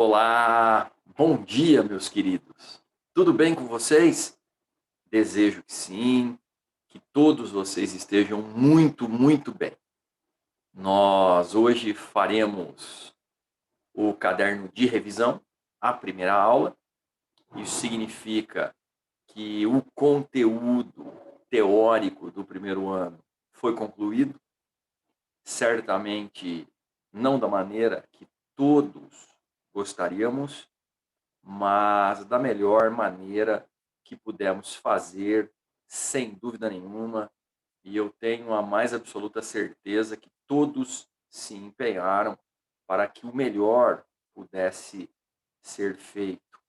Olá, bom dia, meus queridos. Tudo bem com vocês? Desejo que sim, que todos vocês estejam muito bem. Nós hoje faremos o caderno de revisão, a primeira aula. Isso significa que o conteúdo teórico do primeiro ano foi concluído, certamente não da maneira que todos gostaríamos, mas da melhor maneira que pudemos fazer, sem dúvida nenhuma, e eu tenho a mais absoluta certeza que todos se empenharam para que o melhor pudesse ser feito.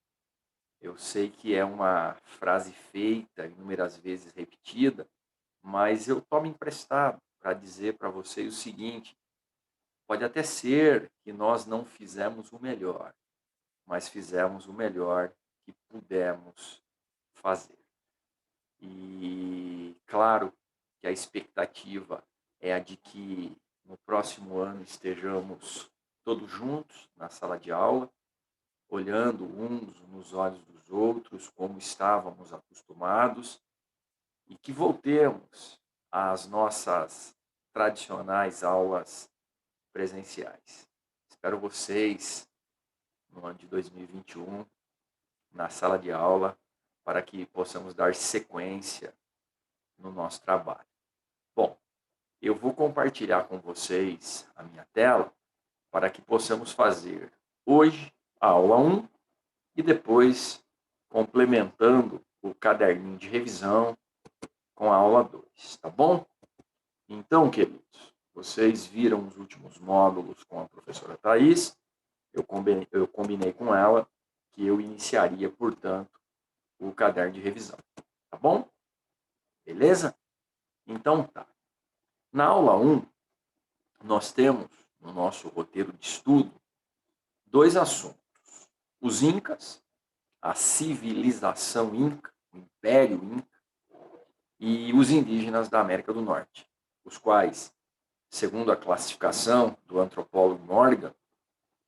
Eu sei que é uma frase feita, inúmeras vezes repetida, mas eu tomo emprestado para dizer para vocês o seguinte: pode até ser que nós não fizemos o melhor, mas fizemos o melhor que pudemos fazer. E claro que a expectativa é a de que no próximo ano estejamos todos juntos na sala de aula, olhando uns nos olhos dos outros, como estávamos acostumados, e que voltemos às nossas tradicionais aulas presenciais. Espero vocês no ano de 2021 na sala de aula para que possamos dar sequência no nosso trabalho. Bom, eu vou compartilhar com vocês a minha tela para que possamos fazer hoje a aula 1 e depois complementando o caderninho de revisão com a aula 2, tá bom? Então, queridos, vocês viram os últimos módulos com a professora Thais, eu combinei com ela que eu iniciaria, portanto, o caderno de revisão, tá bom? Beleza? Então tá. Na aula 1, nós temos no nosso roteiro de estudo 2 assuntos. Os Incas, a civilização Inca, o Império Inca, e os indígenas da América do Norte, os quais, segundo a classificação do antropólogo Morgan,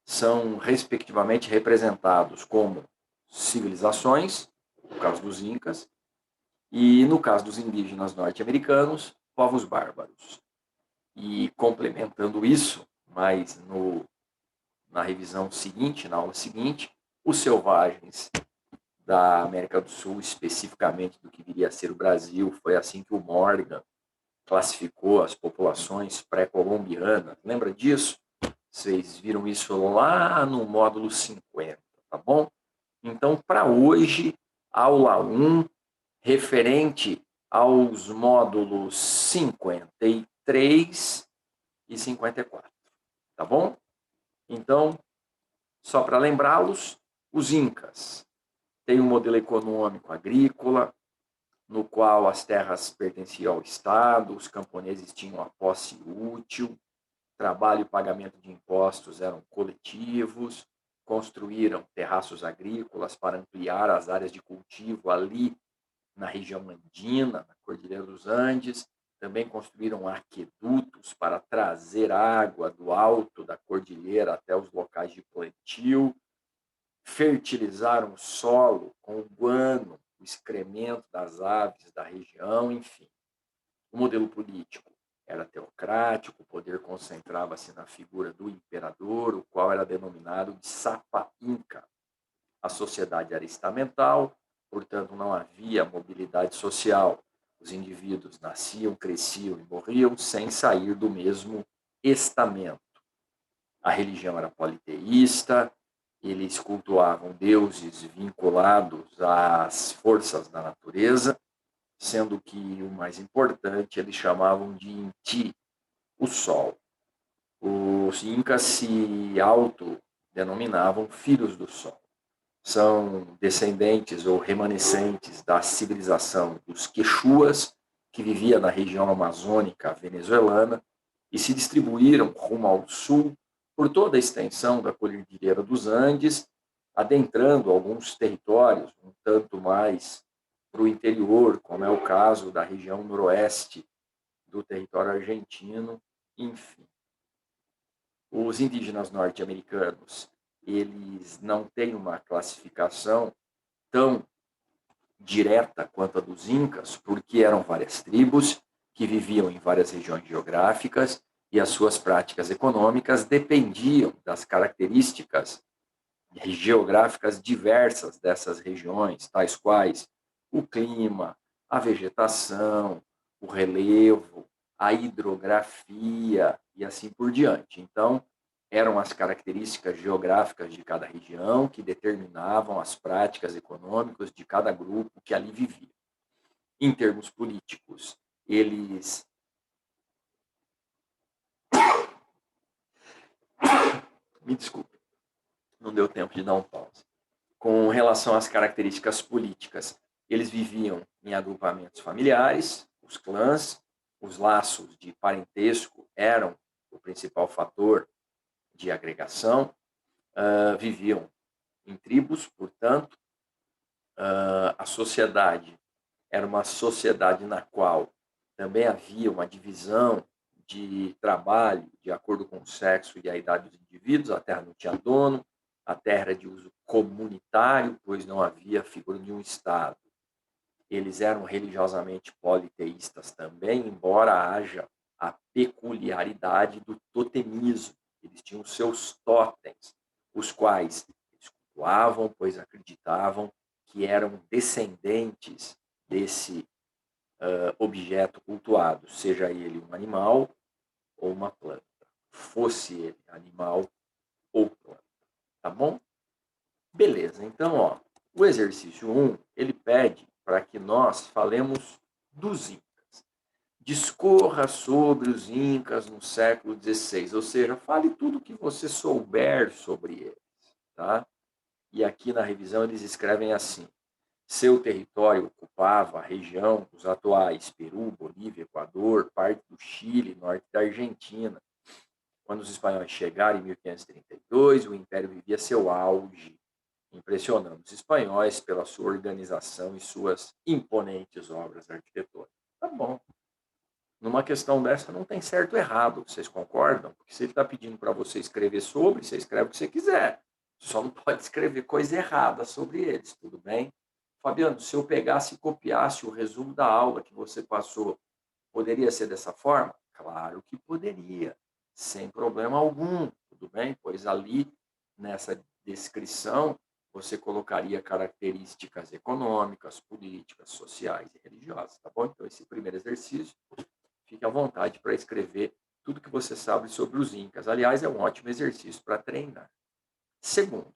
são respectivamente representados como civilizações, no caso dos Incas, e no caso dos indígenas norte-americanos, povos bárbaros. E complementando isso, mas na revisão seguinte, na aula seguinte, os selvagens da América do Sul, especificamente do que viria a ser o Brasil, foi assim que o Morgan classificou as populações pré-colombianas. Lembra disso? Vocês viram isso lá no módulo 50, tá bom? Então, para hoje, aula 1, referente aos módulos 53 e 54, tá bom? Então, só para lembrá-los, os Incas têm um modelo econômico agrícola, no qual as terras pertenciam ao Estado, os camponeses tinham a posse útil, trabalho e pagamento de impostos eram coletivos, construíram terraços agrícolas para ampliar as áreas de cultivo ali na região andina, na Cordilheira dos Andes, também construíram aquedutos para trazer água do alto da cordilheira até os locais de plantio, fertilizaram o solo com o guano, o excremento das aves da região, enfim. O modelo político era teocrático, o poder concentrava-se na figura do imperador, o qual era denominado de Sapa Inca. A sociedade era estamental, portanto não havia mobilidade social. Os indivíduos nasciam, cresciam e morriam sem sair do mesmo estamento. A religião era politeísta, eles cultuavam deuses vinculados às forças da natureza, sendo que o mais importante eles chamavam de Inti, o Sol. Os Incas se autodenominavam filhos do Sol. São descendentes ou remanescentes da civilização dos Quechuas, que vivia na região amazônica venezuelana, e se distribuíram rumo ao sul por toda a extensão da Cordilheira dos Andes, adentrando alguns territórios um tanto mais para o interior, como é o caso da região noroeste do território argentino, enfim. Os indígenas norte-americanos eles não têm uma classificação tão direta quanto a dos Incas, porque eram várias tribos que viviam em várias regiões geográficas e as suas práticas econômicas dependiam das características geográficas diversas dessas regiões, tais quais o clima, a vegetação, o relevo, a hidrografia e assim por diante. Então, eram as características geográficas de cada região que determinavam as práticas econômicas de cada grupo que ali vivia. Em termos políticos, eles me desculpe, não deu tempo de dar um pause. Com relação às características políticas, eles viviam em agrupamentos familiares, os clãs, os laços de parentesco eram o principal fator de agregação, viviam em tribos, portanto, a sociedade era uma sociedade na qual também havia uma divisão de trabalho de acordo com o sexo e a idade dos indivíduos, a terra não tinha dono, a terra era de uso comunitário, pois não havia figura de um Estado. Eles eram religiosamente politeístas também, embora haja a peculiaridade do totemismo. Eles tinham seus totens, os quais eles cultuavam, pois acreditavam que eram descendentes desse objeto cultuado, seja ele um animal ou uma planta, fosse ele animal ou planta, tá bom? Beleza, então, ó, o exercício 1, ele pede para que nós falemos dos Incas. Discorra sobre os Incas no século XVI, ou seja, fale tudo o que você souber sobre eles, tá? E aqui na revisão eles escrevem assim: seu território ocupava a região dos atuais Peru, Bolívia, Equador, parte do Chile, norte da Argentina. Quando os espanhóis chegaram em 1532, o império vivia seu auge, impressionando os espanhóis pela sua organização e suas imponentes obras arquitetônicas. Tá bom. Numa questão dessa não tem certo ou errado, vocês concordam? Porque se ele está pedindo para você escrever sobre, você escreve o que você quiser. Só não pode escrever coisa errada sobre eles, tudo bem? Fabiano, se eu pegasse e copiasse o resumo da aula que você passou, poderia ser dessa forma? Claro que poderia, sem problema algum, tudo bem? Pois ali, nessa descrição, você colocaria características econômicas, políticas, sociais e religiosas, tá bom? Então, esse primeiro exercício, fique à vontade para escrever tudo que você sabe sobre os Incas. Aliás, é um ótimo exercício para treinar. Segundo,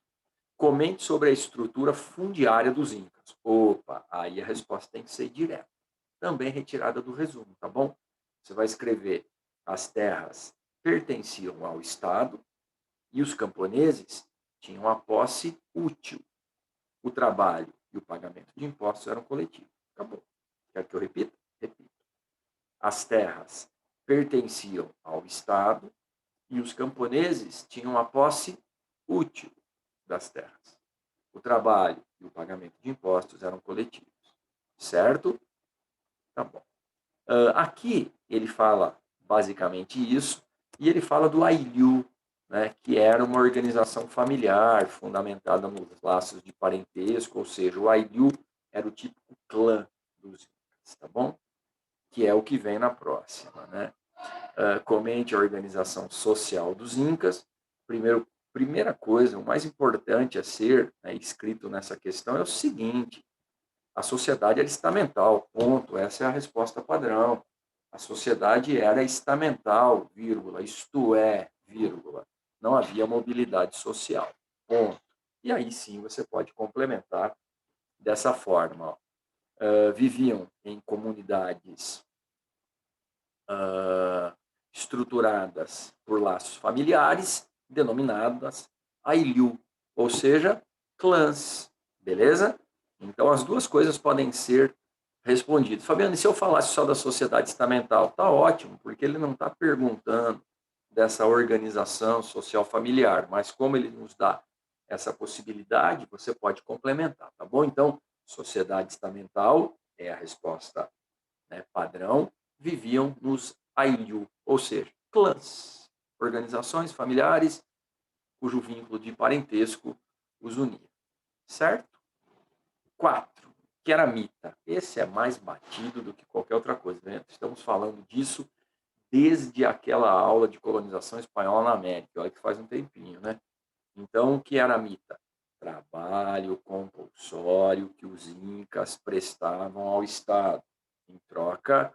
comente sobre a estrutura fundiária dos Incas. Opa, aí a resposta tem que ser direta. Também retirada do resumo, tá bom? Você vai escrever: as terras pertenciam ao Estado e os camponeses tinham a posse útil. O trabalho e o pagamento de impostos eram coletivos. Acabou. Quer que eu repita? Repito. As terras pertenciam ao Estado e os camponeses tinham a posse útil das terras. O trabalho e o pagamento de impostos eram coletivos. Certo? Tá bom. Aqui ele fala basicamente isso, e ele fala do Ailiu, né, que era uma organização familiar fundamentada nos laços de parentesco, ou seja, o Ailiu era o típico clã dos Incas, tá bom? Que é o que vem na próxima, né? Comente a organização social dos Incas. Primeira coisa, o mais importante a ser, né, escrito nessa questão é o seguinte: a sociedade era estamental, ponto. Essa é a resposta padrão. A sociedade era estamental, vírgula, isto é, vírgula. Não havia mobilidade social, ponto. E aí sim você pode complementar dessa forma. Viviam em comunidades estruturadas por laços familiares, denominadas Ailiu, ou seja, clãs, beleza? Então, as duas coisas podem ser respondidas. Fabiano, e se eu falasse só da sociedade estamental? Tá ótimo, porque ele não está perguntando dessa organização social familiar, mas como ele nos dá essa possibilidade, você pode complementar, tá bom? Então, sociedade estamental é a resposta, né, padrão. Viviam nos Ailiu, ou seja, clãs, organizações familiares cujo vínculo de parentesco os unia. Certo? 4. Queramita. Esse é mais batido do que qualquer outra coisa, né? Estamos falando disso desde aquela aula de colonização espanhola na América. Olha que faz um tempinho, né? Então, o que era a mita? Trabalho compulsório que os incas prestavam ao Estado em troca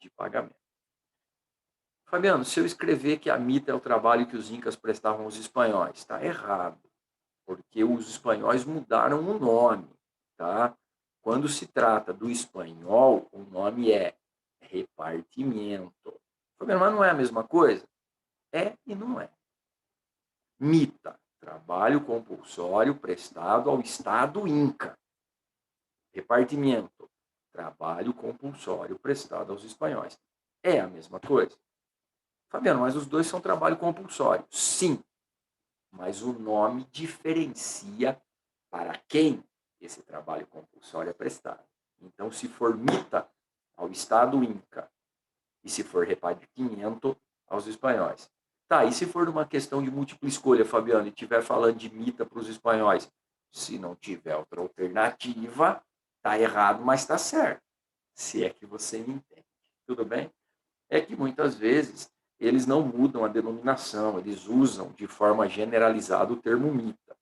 de pagamento. Fabiano, se eu escrever que a mita é o trabalho que os incas prestavam aos espanhóis, está errado, porque os espanhóis mudaram o nome, tá? Quando se trata do espanhol, o nome é repartimento. Fabiano, mas não é a mesma coisa? É e não é. Mita, trabalho compulsório prestado ao Estado Inca. Repartimento, trabalho compulsório prestado aos espanhóis. É a mesma coisa? Fabiano, mas os dois são trabalho compulsório. Sim, mas o nome diferencia para quem esse trabalho compulsório é prestado. Então, se for mita, ao Estado Inca, e se for repartimento, aos espanhóis. Tá, e se for uma questão de múltipla escolha, Fabiano, e estiver falando de mita para os espanhóis, se não tiver outra alternativa, tá errado, mas tá certo. Se é que você me entende. Tudo bem? É que muitas vezes eles não mudam a denominação, eles usam de forma generalizada o termo mita.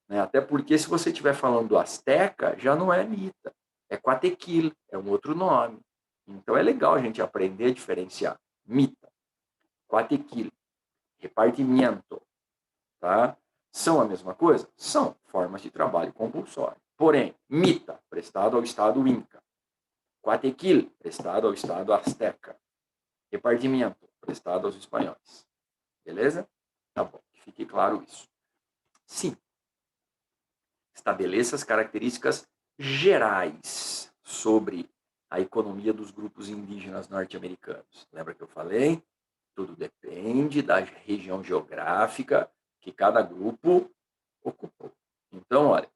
Né? Até porque se você estiver falando do Azteca, já não é mita, é Coatequil, é um outro nome. Então é legal a gente aprender a diferenciar mita, Coatequil, repartimento, tá? São a mesma coisa? São formas de trabalho compulsório. Porém, mita, prestado ao Estado Inca, Coatequil, prestado ao Estado Azteca, repartimento, prestado aos espanhóis. Beleza? Tá bom, que fique claro isso. Sim. Estabeleça as características gerais sobre a economia dos grupos indígenas norte-americanos. Lembra que eu falei? Tudo depende da região geográfica que cada grupo ocupou. Então, olha,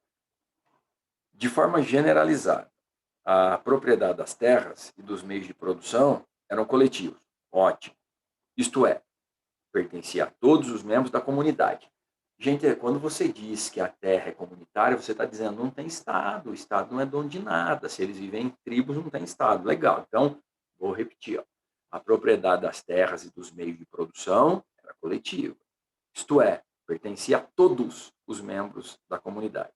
de forma generalizada, a propriedade das terras e dos meios de produção eram coletivos. Ótimo. Isto é, pertencia a todos os membros da comunidade. Gente, quando você diz que a terra é comunitária, você está dizendo não tem Estado, o Estado não é dono de nada, se eles vivem em tribos, não tem Estado. Legal, então, vou repetir. Ó. A propriedade das terras e dos meios de produção era coletiva. Isto é, pertencia a todos os membros da comunidade.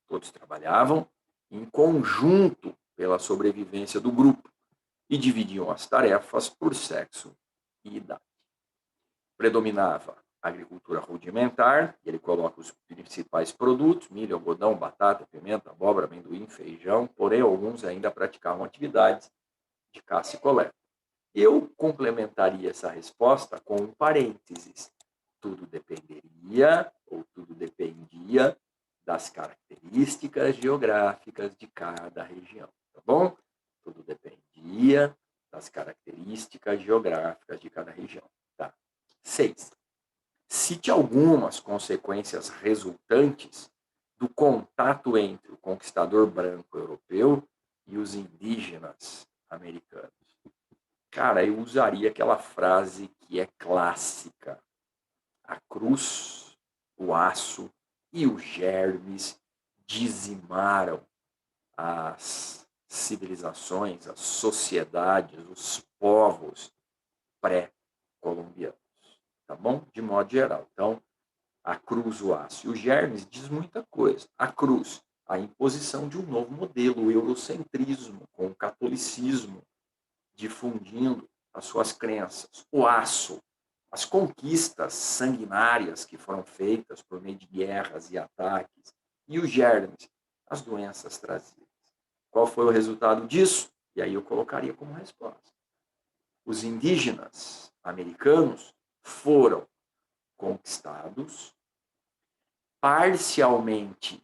Todos trabalhavam em conjunto pela sobrevivência do grupo e dividiam as tarefas por sexo e idade. Predominava a agricultura rudimentar, e ele coloca os principais produtos, milho, algodão, batata, pimenta, abóbora, amendoim, feijão, porém alguns ainda praticavam atividades de caça e coleta. Eu complementaria essa resposta com um parênteses. Tudo dependeria, ou tudo dependia, das características geográficas de cada região, tá bom? Tudo dependia das características geográficas de cada região. Tá. 6. Cite algumas consequências resultantes do contato entre o conquistador branco europeu e os indígenas americanos. Cara, eu usaria aquela frase que é clássica. A cruz, o aço e os germes dizimaram as civilizações, as sociedades, os povos pré-colombianos. Tá bom? De modo geral. Então, a cruz, o aço e os germes diz muita coisa. A cruz, a imposição de um novo modelo, o eurocentrismo, com o catolicismo difundindo as suas crenças. O aço, as conquistas sanguinárias que foram feitas por meio de guerras e ataques. E os germes, as doenças trazidas. Qual foi o resultado disso? E aí eu colocaria como resposta. Os indígenas americanos foram conquistados, parcialmente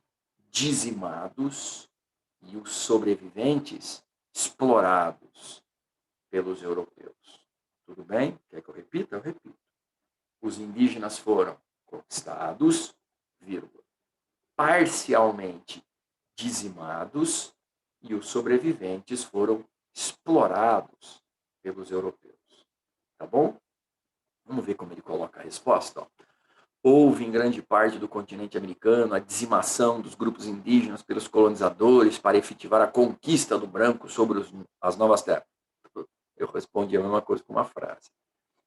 dizimados e os sobreviventes explorados pelos europeus. Tudo bem? Quer que eu repita? Eu repito. Os indígenas foram conquistados, vírgula, parcialmente dizimados e os sobreviventes foram explorados pelos europeus. Tá bom? Vamos ver como ele coloca a resposta. Ó. Houve em grande parte do continente americano a dizimação dos grupos indígenas pelos colonizadores para efetivar a conquista do branco sobre as novas terras. Eu respondi a mesma coisa com uma frase.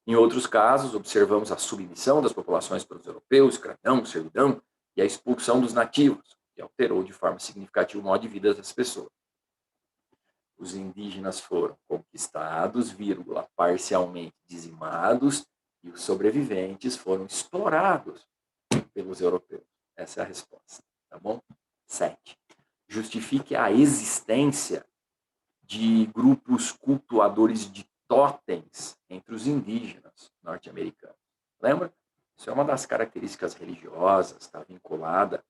Em outros casos, observamos a submissão das populações pelos europeus, escravidão, servidão e a expulsão dos nativos, que alterou de forma significativa o modo de vida das pessoas. Os indígenas foram conquistados, parcialmente dizimados, e os sobreviventes foram explorados pelos europeus. Essa é a resposta, tá bom? 7. Justifique a existência de grupos cultuadores de totens entre os indígenas norte-americanos. Lembra? Isso é uma das características religiosas, está vinculada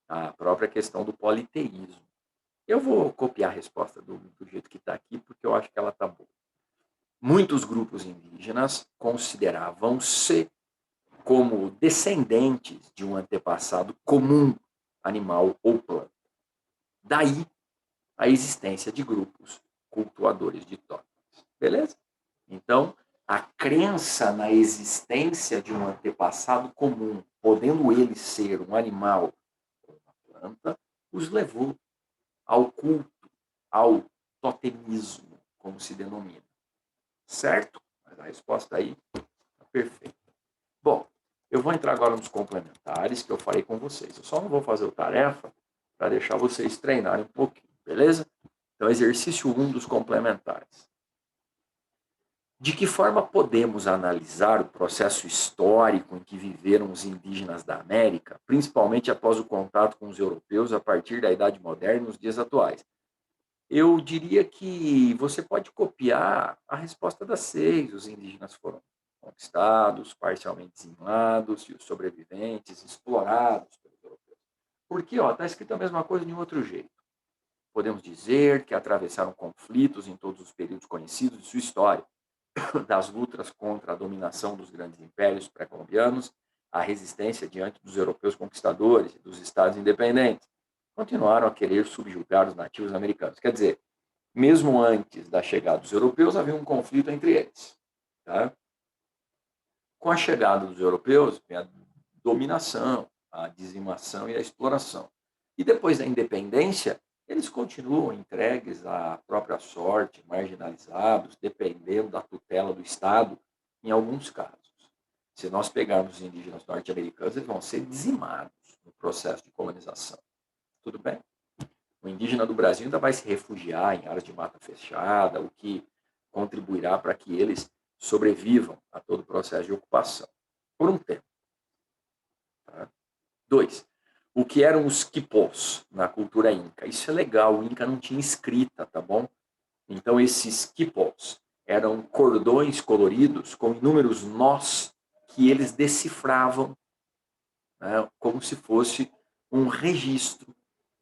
à própria questão do politeísmo. Eu vou copiar a resposta do jeito que está aqui, porque eu acho que ela está boa. Muitos grupos indígenas consideravam-se como descendentes de um antepassado comum, animal ou planta. Daí a existência de grupos cultuadores de totens. Beleza? Então, a crença na existência de um antepassado comum, podendo ele ser um animal ou uma planta, os levou ao culto, ao totemismo, como se denomina. Certo? Mas a resposta aí está perfeita. Bom, eu vou entrar agora nos complementares que eu falei com vocês. Eu só não vou fazer o tarefa para deixar vocês treinarem um pouquinho, beleza? Então, exercício 1 dos complementares. De que forma podemos analisar o processo histórico em que viveram os indígenas da América, principalmente após o contato com os europeus a partir da Idade Moderna e nos dias atuais? Eu diria que você pode copiar a resposta das 6. Os indígenas foram conquistados, parcialmente dizimados, e os sobreviventes explorados pelos europeus. Porque está escrito a mesma coisa de um outro jeito. Podemos dizer que atravessaram conflitos em todos os períodos conhecidos de sua história, das lutas contra a dominação dos grandes impérios pré-colombianos, à resistência diante dos europeus conquistadores e dos estados independentes. Continuaram a querer subjugar os nativos americanos. Quer dizer, mesmo antes da chegada dos europeus, havia um conflito entre eles. Tá? Com a chegada dos europeus, vem a dominação, a dizimação e a exploração. E depois da independência, eles continuam entregues à própria sorte, marginalizados, dependendo da tutela do Estado, em alguns casos. Se nós pegarmos os indígenas norte-americanos, eles vão ser dizimados no processo de colonização. Tudo bem? O indígena do Brasil ainda vai se refugiar em áreas de mata fechada, o que contribuirá para que eles sobrevivam a todo o processo de ocupação, por um tempo. Tá? 2. O que eram os quipós na cultura inca? Isso é legal, o inca não tinha escrita, tá bom? Então, esses quipós eram cordões coloridos com inúmeros nós que eles decifravam, né, como se fosse um registro.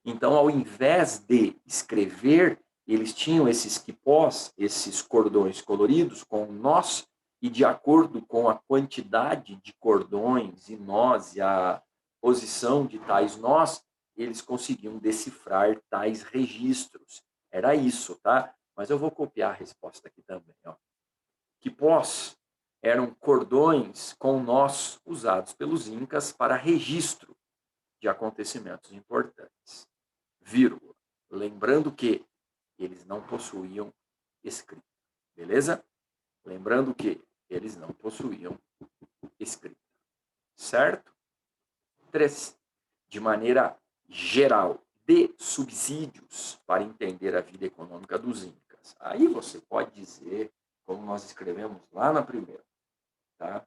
Então, ao invés de escrever, eles tinham esses quipós, esses cordões coloridos com nós, e de acordo com a quantidade de cordões e nós e a posição de tais nós, eles conseguiam decifrar tais registros. Era isso, tá? Mas eu vou copiar a resposta aqui também. Ó. Quipós eram cordões com nós usados pelos incas para registro de acontecimentos importantes. Vírgula. Lembrando que eles não possuíam escrita. Beleza? Lembrando que eles não possuíam escrita. Certo? 3. De maneira geral, dê subsídios para entender a vida econômica dos incas. Aí você pode dizer, como nós escrevemos lá na primeira, tá?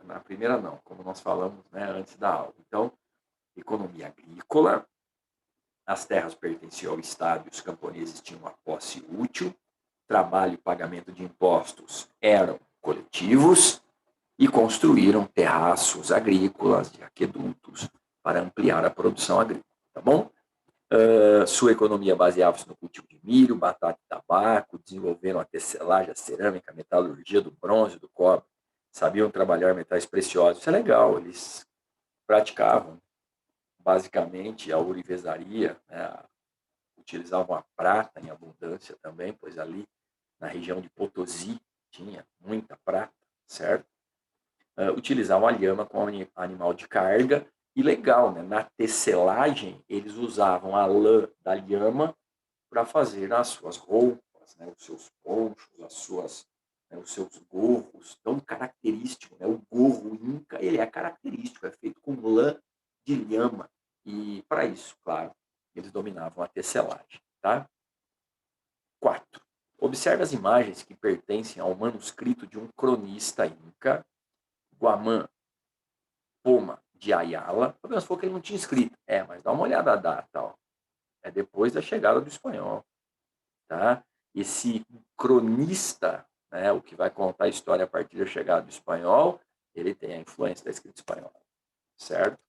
Na primeira não, como nós falamos, né, antes da aula. Então, economia agrícola, as terras pertenciam ao Estado e os camponeses tinham a posse útil, trabalho e pagamento de impostos eram coletivos e construíram terraços agrícolas e aquedutos para ampliar a produção agrícola, tá bom? Sua economia baseava-se no cultivo de milho, batata e tabaco, desenvolveram a tecelagem, a cerâmica, a metalurgia do bronze, do cobre, sabiam trabalhar metais preciosos. Isso é legal, eles praticavam basicamente a ourivesaria, né? Utilizavam a prata em abundância também, pois ali na região de Potosí tinha muita prata, certo? utilizavam a lhama como animal de carga. E legal, né? Na tecelagem, eles usavam a lã da lhama para fazer as suas roupas, né? Os seus ponchos, os seus gorros, tão característico, né? O gorro inca, ele é característico, é feito com lã de lhama. E para isso, claro, eles dominavam a tecelagem, tá? 4. Observe as imagens que pertencem ao manuscrito de um cronista inca, Guamán Poma de Ayala. Talvez for que ele não tinha escrito. Mas dá uma olhada na data, ó. É depois da chegada do espanhol, tá? Esse cronista, né, o que vai contar a história a partir da chegada do espanhol, ele tem a influência da escrita espanhola, certo?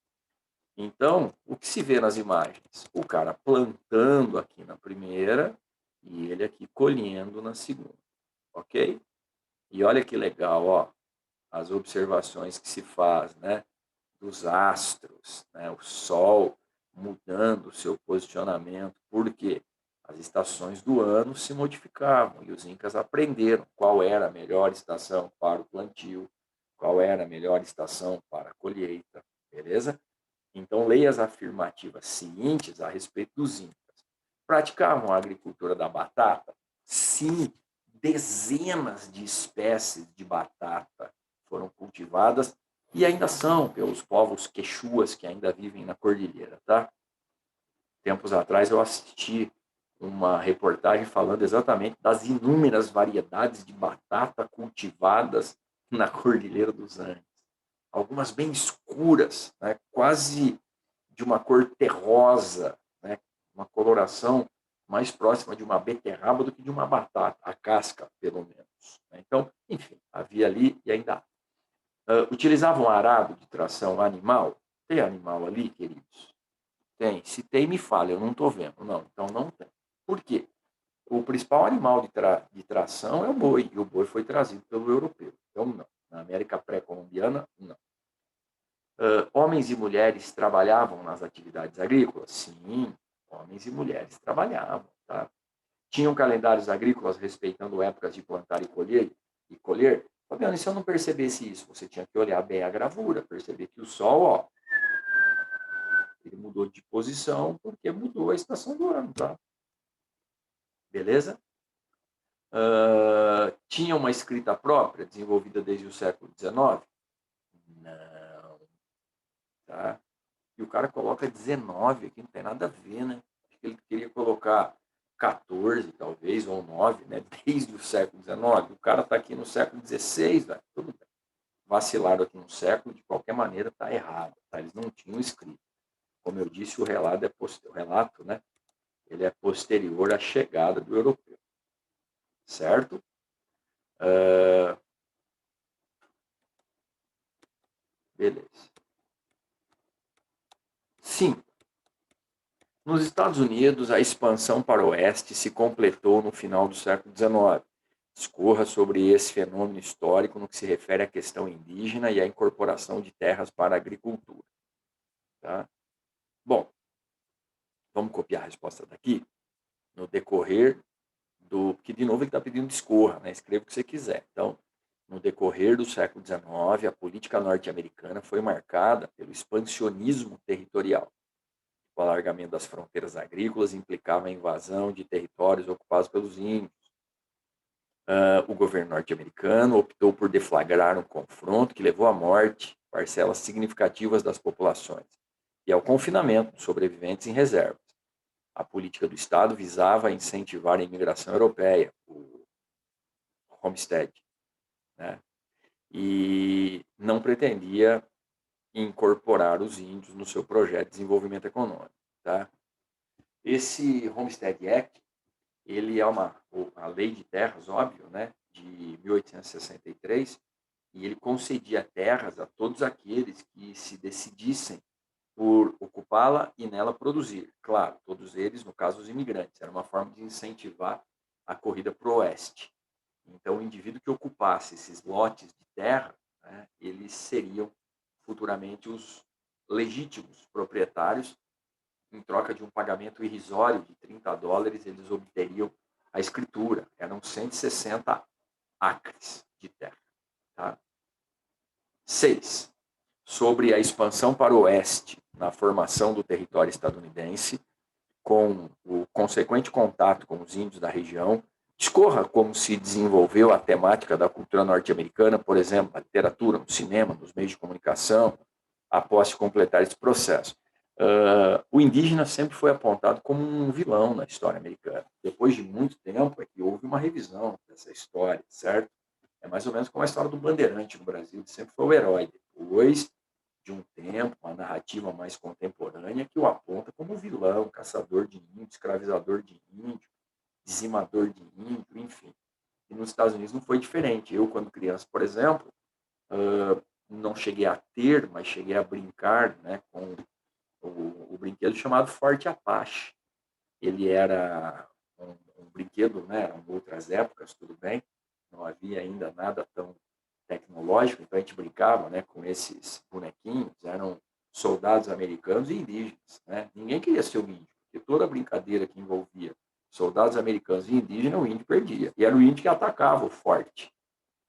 Então, o que se vê nas imagens? O cara plantando aqui na primeira e ele aqui colhendo na segunda, ok? E olha que legal, ó, as observações que se faz, né, dos astros, né, o Sol mudando o seu posicionamento, porque as estações do ano se modificavam e os incas aprenderam qual era a melhor estação para o plantio, qual era a melhor estação para a colheita, beleza? Então, leia as afirmativas seguintes a respeito dos incas. Praticavam a agricultura da batata? Sim, dezenas de espécies de batata foram cultivadas e ainda são pelos povos quechuas que ainda vivem na cordilheira, tá? Tempos atrás eu assisti uma reportagem falando exatamente das inúmeras variedades de batata cultivadas na Cordilheira dos Andes. Algumas bem escuras, né? Quase de uma cor terrosa, né? Uma coloração mais próxima de uma beterraba do que de uma batata, a casca, pelo menos. Então, enfim, havia ali e ainda há. Utilizavam arado de tração animal? Tem animal ali, queridos? Tem. Se tem, me fala, eu não estou vendo. Não, então não tem. Por quê? O principal animal de tração é o boi, e o boi foi trazido pelo europeu. Então, não. Na América pré-colombiana, não. Homens e mulheres trabalhavam nas atividades agrícolas? Sim, homens e mulheres trabalhavam. Tá? Tinham calendários agrícolas respeitando épocas de plantar e colher? Fabiano, e se eu não percebesse isso? Você tinha que olhar bem a gravura, perceber que o Sol, ó, ele mudou de posição porque mudou a estação do ano, tá? Beleza? Tinha uma escrita própria, desenvolvida desde o século XIX? Não. Tá? E o cara coloca 19 aqui, não tem nada a ver, né? Acho que ele queria colocar 14, talvez, ou 9, né? Desde o século XIX. O cara está aqui no século XVI, né? Tudo bem. Vacilaram aqui no século, de qualquer maneira, está errado. Tá? Eles não tinham escrito. Como eu disse, o relato, né? Ele é posterior à chegada do europeu. Certo? Beleza. 5. Nos Estados Unidos, a expansão para o oeste se completou no final do século XIX. Discorra sobre esse fenômeno histórico no que se refere à questão indígena e à incorporação de terras para a agricultura. Tá? Bom, vamos copiar a resposta daqui. No decorrer do... Porque, de novo, ele está pedindo discorra, né? Escreva o que você quiser. Então, no decorrer do século XIX, a política norte-americana foi marcada pelo expansionismo territorial. O alargamento das fronteiras agrícolas implicava a invasão de territórios ocupados pelos índios. O governo norte-americano optou por deflagrar um confronto que levou à morte parcelas significativas das populações e ao confinamento dos sobreviventes em reservas. A política do Estado visava incentivar a imigração europeia, o Homestead, né? E não pretendia incorporar os índios no seu projeto de desenvolvimento econômico. Tá? Esse Homestead Act, ele é a lei de terras, óbvio, né, de 1863, e ele concedia terras a todos aqueles que se decidissem por ocupá-la e nela produzir. Claro, todos eles, no caso, os imigrantes. Era uma forma de incentivar a corrida para o oeste. Então, o indivíduo que ocupasse esses lotes de terra, né, eles seriam futuramente os legítimos proprietários. Em troca de um pagamento irrisório de $30, eles obteriam a escritura. Eram 160 acres de terra. Tá? 6. Sobre a expansão para o oeste na formação do território estadunidense, com o consequente contato com os índios da região. Discorra como se desenvolveu a temática da cultura norte-americana, por exemplo, na literatura, no cinema, nos meios de comunicação, após completar esse processo. O indígena sempre foi apontado como um vilão na história americana. Depois de muito tempo é que houve uma revisão dessa história, certo? É mais ou menos como a história do Bandeirante no Brasil, que sempre foi o herói. Depois de um tempo, uma narrativa mais contemporânea que o aponta como vilão, caçador de índio, escravizador de índio, dizimador de índio, enfim. E nos Estados Unidos não foi diferente. Eu, quando criança, por exemplo, não cheguei a ter, mas cheguei a brincar, né, com o brinquedo chamado Forte Apache. Ele era um brinquedo, né, eram outras épocas, tudo bem, não havia ainda nada tão tecnológico, então a gente brincava, né, com esses bonequinhos, eram soldados americanos e indígenas, né? Ninguém queria ser o índio, porque toda brincadeira que envolvia soldados americanos e indígenas, o índio perdia. E era o índio que atacava o forte,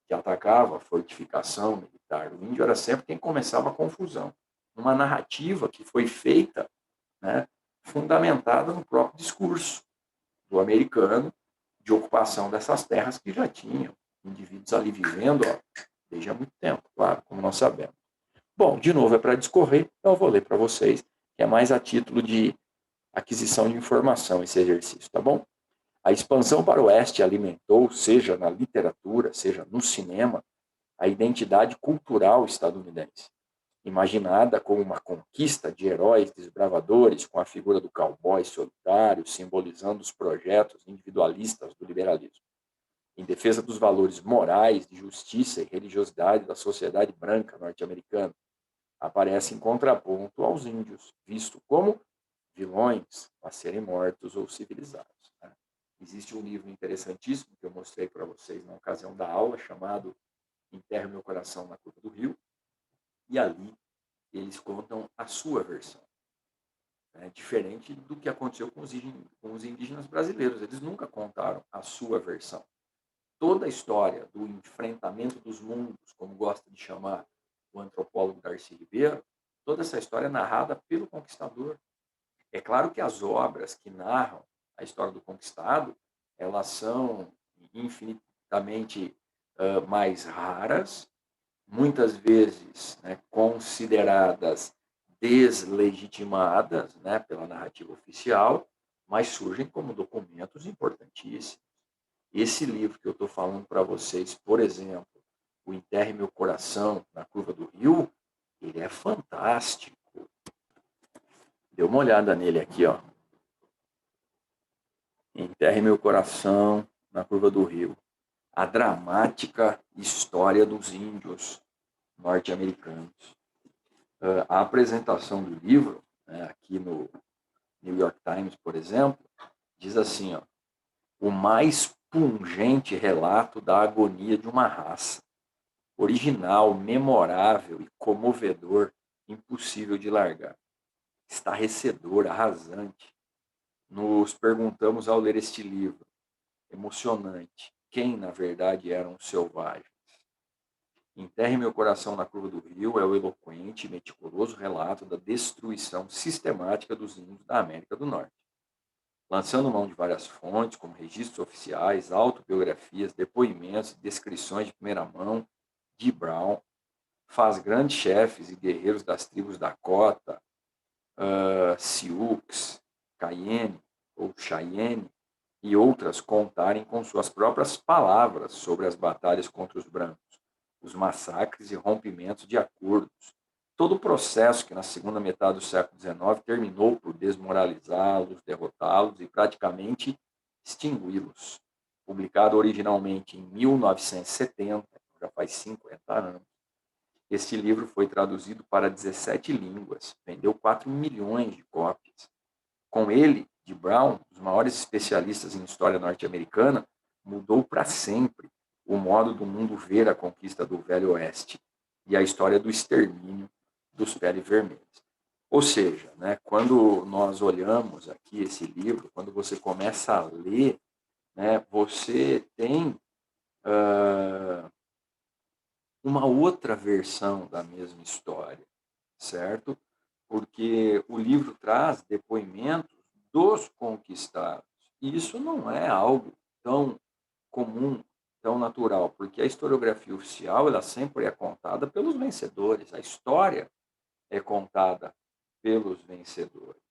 que atacava a fortificação militar. O índio era sempre quem começava a confusão. Uma narrativa que foi feita, né, fundamentada no próprio discurso do americano de ocupação dessas terras que já tinham indivíduos ali vivendo desde há muito tempo, claro, como nós sabemos. Bom, de novo, é para discorrer, então eu vou ler para vocês, que é mais a título de aquisição de informação esse exercício, tá bom? A expansão para o oeste alimentou, seja na literatura, seja no cinema, a identidade cultural estadunidense, imaginada como uma conquista de heróis desbravadores com a figura do cowboy solitário, simbolizando os projetos individualistas do liberalismo. Em defesa dos valores morais, de justiça e religiosidade da sociedade branca norte-americana, aparece em contraponto aos índios, visto como vilões a serem mortos ou civilizados. Né? Existe um livro interessantíssimo que eu mostrei para vocês na ocasião da aula, chamado Enterre Meu Coração na Curva do Rio, e ali eles contam a sua versão. Diferente do que aconteceu com os indígenas brasileiros. Eles nunca contaram a sua versão. Toda a história do enfrentamento dos mundos, como gosta de chamar o antropólogo Darcy Ribeiro, toda essa história é narrada pelo conquistador. É claro que as obras que narram a história do conquistado, elas são infinitamente mais raras, muitas vezes, né, consideradas deslegitimadas, né, pela narrativa oficial, mas surgem como documentos importantíssimos. Esse livro que eu estou falando para vocês, por exemplo, O Enterre Meu Coração na Curva do Rio, ele é fantástico. Dê uma olhada nele aqui, ó. Enterre Meu Coração na Curva do Rio. A dramática história dos índios norte-americanos. A apresentação do livro, né, aqui no New York Times, por exemplo, diz assim, ó, o mais pungente relato da agonia de uma raça, original, memorável e comovedor, impossível de largar, estarrecedor, arrasante. Nos perguntamos ao ler este livro, emocionante, quem na verdade eram os selvagens. Enterre Meu Coração na Curva do Rio é o eloquente e meticuloso relato da destruição sistemática dos índios da América do Norte. Lançando mão de várias fontes, como registros oficiais, autobiografias, depoimentos e descrições de primeira mão, de Brown faz grandes chefes e guerreiros das tribos Dakota, Sioux, Cayenne ou Cheyenne e outras contarem com suas próprias palavras sobre as batalhas contra os brancos, os massacres e rompimentos de acordos. Todo o processo que na segunda metade do século XIX terminou por desmoralizá-los, derrotá-los e praticamente extingui-los. Publicado originalmente em 1970, já faz 50 anos, este livro foi traduzido para 17 línguas, vendeu 4 milhões de cópias. Com ele, de Brown, os maiores especialistas em história norte-americana, mudou para sempre o modo do mundo ver a conquista do Velho Oeste e a história do extermínio dos peles vermelhas. Ou seja, né, quando nós olhamos aqui esse livro, quando você começa a ler, né, você tem uma outra versão da mesma história, certo? Porque o livro traz depoimentos dos conquistados. E isso não é algo tão comum, tão natural, porque a historiografia oficial ela sempre é contada pelos vencedores. A história é contada pelos vencedores,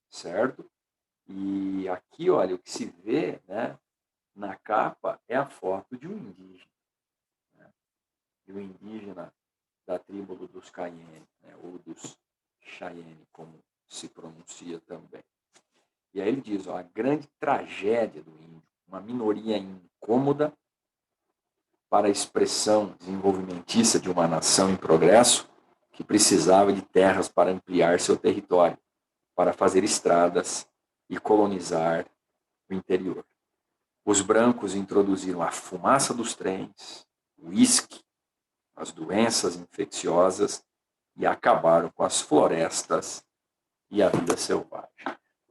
certo? E aqui, olha, o que se vê, né, na capa é a foto de um indígena, né, de um indígena da tribo dos Cayenne, né, ou dos Cheyenne, como se pronuncia também. E aí ele diz, ó, a grande tragédia do índio, uma minoria incômoda para a expressão desenvolvimentista de uma nação em progresso que precisava de terras para ampliar seu território, para fazer estradas e colonizar o interior. Os brancos introduziram a fumaça dos trens, o uísque, as doenças infecciosas e acabaram com as florestas e a vida selvagem.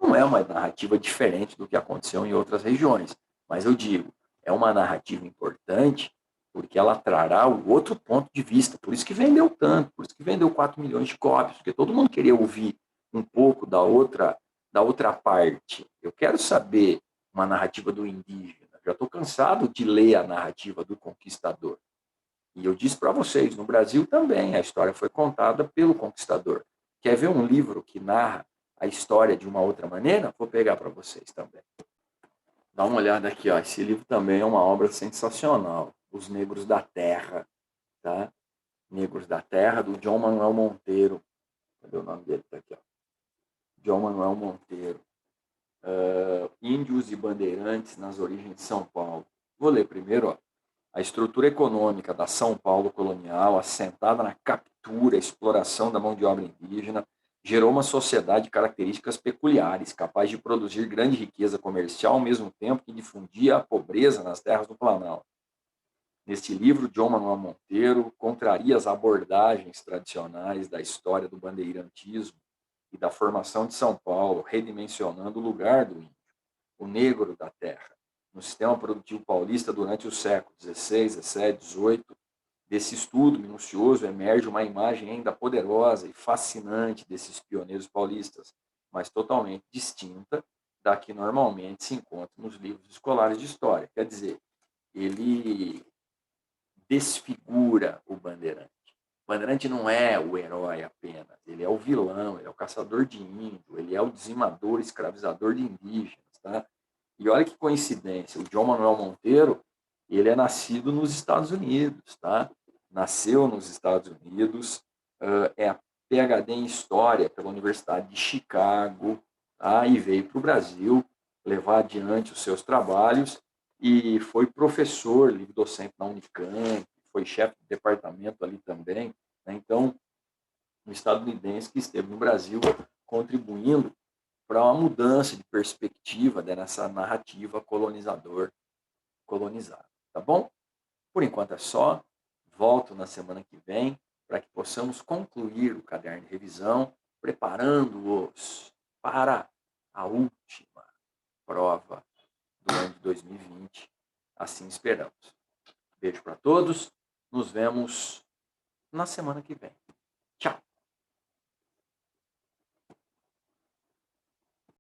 Não é uma narrativa diferente do que aconteceu em outras regiões, mas eu digo, é uma narrativa importante porque ela trará o outro ponto de vista. Por isso que vendeu tanto, por isso que vendeu 4 milhões de cópias, porque todo mundo queria ouvir um pouco da outra parte. Eu quero saber uma narrativa do indígena. Já estou cansado de ler a narrativa do conquistador. E eu disse para vocês, no Brasil também, a história foi contada pelo conquistador. Quer ver um livro que narra a história de uma outra maneira? Vou pegar para vocês também. Dá uma olhada aqui, ó. Esse livro também é uma obra sensacional. Os Negros da Terra, tá? Negros da Terra, do John Manuel Monteiro. Cadê o nome dele? Tá aqui, ó. John Manuel Monteiro. Índios e Bandeirantes nas Origens de São Paulo. Vou ler primeiro, ó. A estrutura econômica da São Paulo colonial, assentada na captura e exploração da mão de obra indígena, gerou uma sociedade de características peculiares, capaz de produzir grande riqueza comercial ao mesmo tempo que difundia a pobreza nas terras do Planalto. Neste livro, John Manuel Monteiro contraria as abordagens tradicionais da história do bandeirantismo e da formação de São Paulo, redimensionando o lugar do índio, o negro da terra, no sistema produtivo paulista durante os séculos XVI, XVII, XVIII. Desse estudo minucioso emerge uma imagem ainda poderosa e fascinante desses pioneiros paulistas, mas totalmente distinta da que normalmente se encontra nos livros escolares de história. Quer dizer, ele desfigura o bandeirante. O bandeirante não é o herói apenas, ele é o vilão, ele é o caçador de índio, ele é o dizimador, escravizador de indígenas, tá? E olha que coincidência, o John Manuel Monteiro, ele é nascido nos Estados Unidos, tá? Nasceu nos Estados Unidos, é PhD em História pela Universidade de Chicago, tá? E veio para o Brasil levar adiante os seus trabalhos e foi professor, livre docente na Unicamp, foi chefe de departamento ali também, né? Então, um estadunidense que esteve no Brasil contribuindo para uma mudança de perspectiva dessa narrativa colonizado. Tá bom? Por enquanto é só. Volto na semana que vem para que possamos concluir o caderno de revisão, preparando-os para a última prova do ano de 2020. Assim esperamos. Beijo para todos. Nos vemos na semana que vem. Tchau.